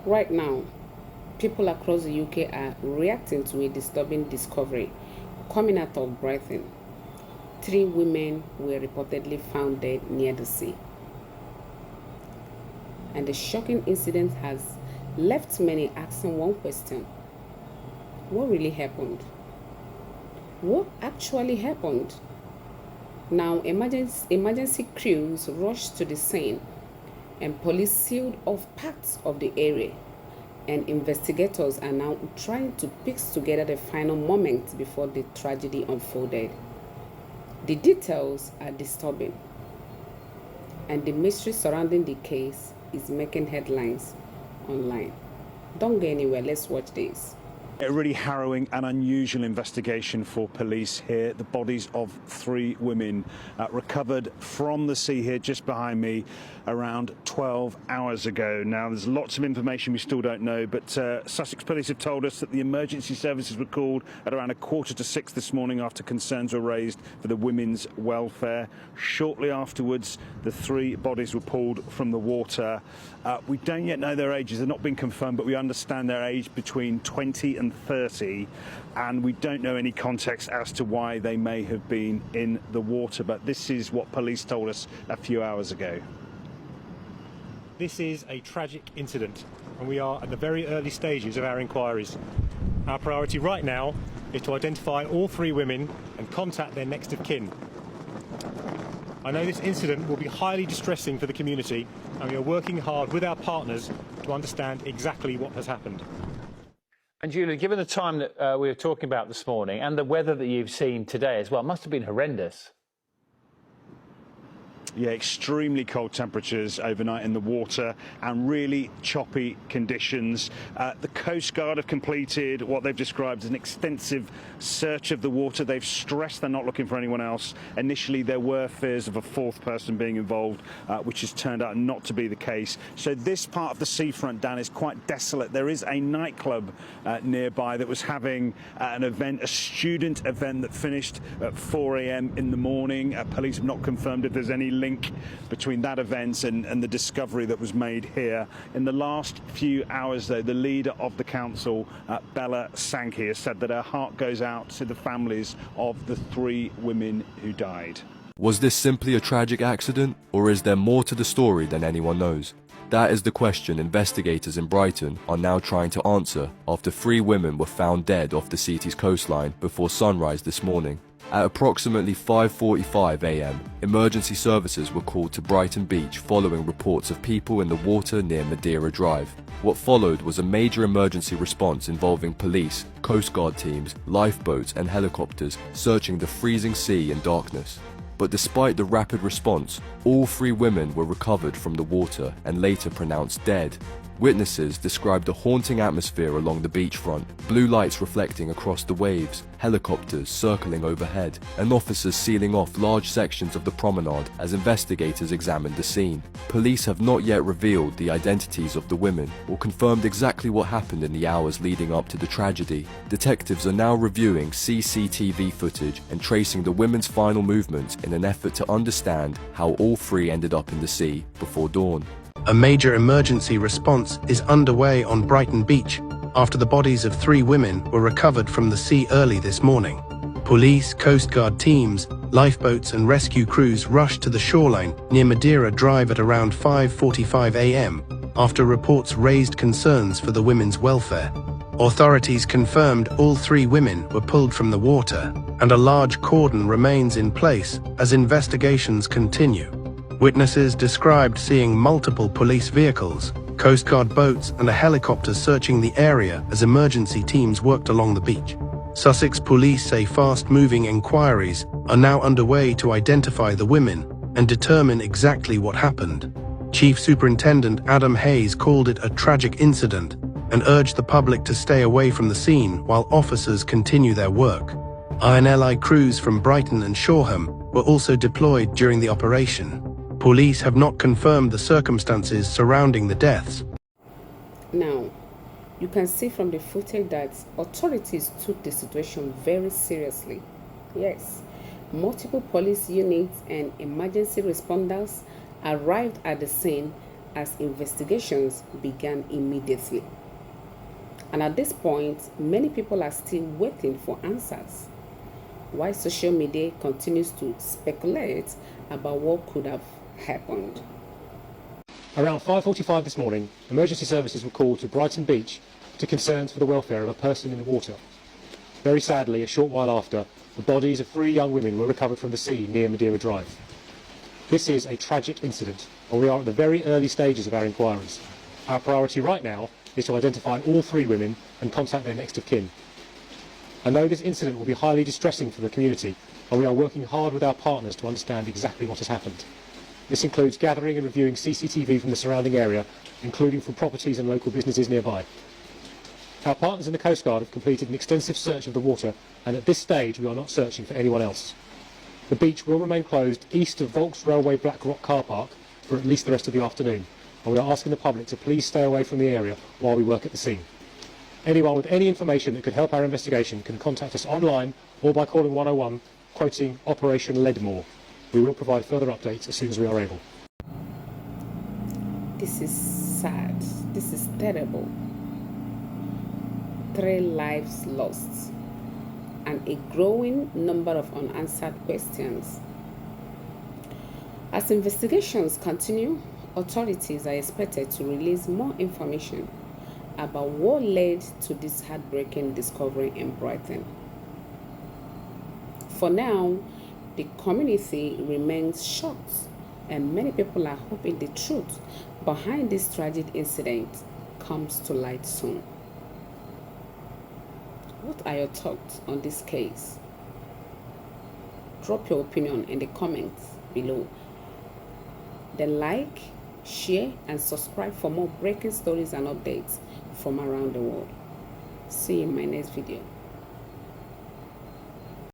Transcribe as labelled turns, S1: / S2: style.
S1: Right now, people across the UK are reacting to a disturbing discovery coming out of Brighton. Three women were reportedly found dead near the sea, and the shocking incident has left many asking one question: what really happened? What actually happened? Now, emergency crews rushed to the scene and police sealed off parts of the area, and investigators are now trying to piece together the final moments before the tragedy unfolded. The details are disturbing, and the mystery surrounding the case is making headlines online. Don't go anywhere, let's watch this.
S2: A really harrowing and unusual investigation for police here. The bodies of three women recovered from the sea here just behind me around 12 hours ago. Now, there's lots of information we still don't know, but Sussex police have told us that the emergency services were called at around 5:45 this morning after concerns were raised for the women's welfare. Shortly afterwards, the three bodies were pulled from the water. We don't yet know their ages. They've not been confirmed, but we understand their age between 20 and 30, and we don't know any context as to why they may have been in the water, but this is what police told us a few hours ago.
S3: This is a tragic incident, and we are at the very early stages of our inquiries. Our priority right now is to identify all three women and contact their next of kin. I know this incident will be highly distressing for the community, and we are working hard with our partners to understand exactly what has happened.
S4: And Julia, given the time that we were talking about this morning and the weather that you've seen today as well, must have been horrendous.
S2: Yeah, extremely cold temperatures overnight in the water and really choppy conditions. The Coast Guard have completed what they've described as an extensive search of the water. They've stressed they're not looking for anyone else. Initially, there were fears of a fourth person being involved, which has turned out not to be the case. So this part of the seafront, Dan, is quite desolate. There is a nightclub nearby that was having an event, a student event that finished at 4 a.m. in the morning. Police have not confirmed if there's any link between that event and the discovery that was made here. In the last few hours, though, the leader of the council, Bella Sankey, has said that her heart goes out to the families of the three women who died.
S5: Was this simply a tragic accident, or is there more to the story than anyone knows? That is the question investigators in Brighton are now trying to answer after three women were found dead off the city's coastline before sunrise this morning. At approximately 5:45 a.m, emergency services were called to Brighton Beach following reports of people in the water near Madeira Drive. What followed was a major emergency response involving police, Coast Guard teams, lifeboats and helicopters searching the freezing sea in darkness. But despite the rapid response, all three women were recovered from the water and later pronounced dead. Witnesses described a haunting atmosphere along the beachfront, blue lights reflecting across the waves, helicopters circling overhead, and officers sealing off large sections of the promenade as investigators examined the scene. Police have not yet revealed the identities of the women or confirmed exactly what happened in the hours leading up to the tragedy. Detectives are now reviewing CCTV footage and tracing the women's final movements in an effort to understand how all three ended up in the sea before dawn.
S6: A major emergency response is underway on Brighton Beach after the bodies of three women were recovered from the sea early this morning. Police, Coast Guard teams, lifeboats and rescue crews rushed to the shoreline near Madeira Drive at around 5:45 a.m. after reports raised concerns for the women's welfare. Authorities confirmed all three women were pulled from the water, and a large cordon remains in place as investigations continue. Witnesses described seeing multiple police vehicles, Coast Guard boats and a helicopter searching the area as emergency teams worked along the beach. Sussex police say fast-moving inquiries are now underway to identify the women and determine exactly what happened. Chief Superintendent Adam Hayes called it a tragic incident and urged the public to stay away from the scene while officers continue their work. INLI crews from Brighton and Shoreham were also deployed during the operation. Police have not confirmed the circumstances surrounding the deaths.
S1: Now, you can see from the footage that authorities took the situation very seriously. Yes, multiple police units and emergency responders arrived at the scene as investigations began immediately. And at this point, many people are still waiting for answers, while social media continues to speculate about what could have happened.
S3: Around 5:45 this morning, emergency services were called to Brighton Beach to concerns for the welfare of a person in the water. Very sadly, a short while after, the bodies of 3 young women were recovered from the sea near Madeira Drive. This is a tragic incident, and we are at the very early stages of our inquiries. Our priority right now is to identify all 3 women and contact their next of kin. I know this incident will be highly distressing for the community, and we are working hard with our partners to understand exactly what has happened. This includes gathering and reviewing CCTV from the surrounding area, including from properties and local businesses nearby. Our partners in the Coast Guard have completed an extensive search of the water, and at this stage we are not searching for anyone else. The beach will remain closed east of Volks Railway Black Rock car park for at least the rest of the afternoon, and we are asking the public to please stay away from the area while we work at the scene. Anyone with any information that could help our investigation can contact us online or by calling 101, quoting Operation Leadmore. We will provide further updates as soon as we are able.
S1: This is sad. This is terrible. 3 lives lost and a growing number of unanswered questions. As investigations continue, authorities are expected to release more information about what led to this heartbreaking discovery in Brighton. For now, the community remains shocked, and many people are hoping the truth behind this tragic incident comes to light soon. What are your thoughts on this case? Drop your opinion in the comments below. Then like, share, and subscribe for more breaking stories and updates from around the world. See you in my next video.